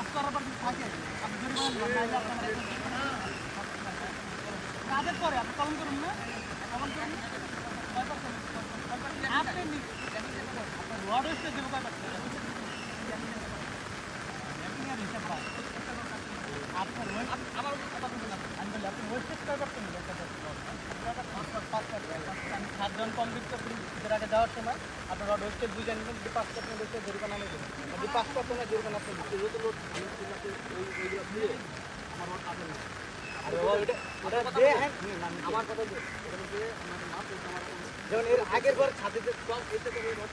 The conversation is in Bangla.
কাজ করার পর যদি থাকে আপনি জরিমানা কাজের পরে আপনি কলম করুন না কলম করুন আপনি আপনার রড হচ্ছে দেবো কয় পার্সেন্ট আপনার আমার কথা বলুন আমি বলি আপনি ওয়েস্টেজ কয় পার্সেন্ট আমি 7 জন কমপ্লিট করছি এর আগে যাওয়ার সময় আপনার রড ওয়েস্টেজ বুঝে নেবেন যদি 5% ওয়েস্টেজ জরিমানা নেবেন যদি 5% জরিমানা আপনি দিতে যত লোড ওইগুলো দিয়ে আমার রড আগে নেবেন আর ওটা দে হ্যাঁ আমার কথা যে এটা যে আমার মাপ আমার যেমন এর আগের বার ছাদে যে এতে করে রড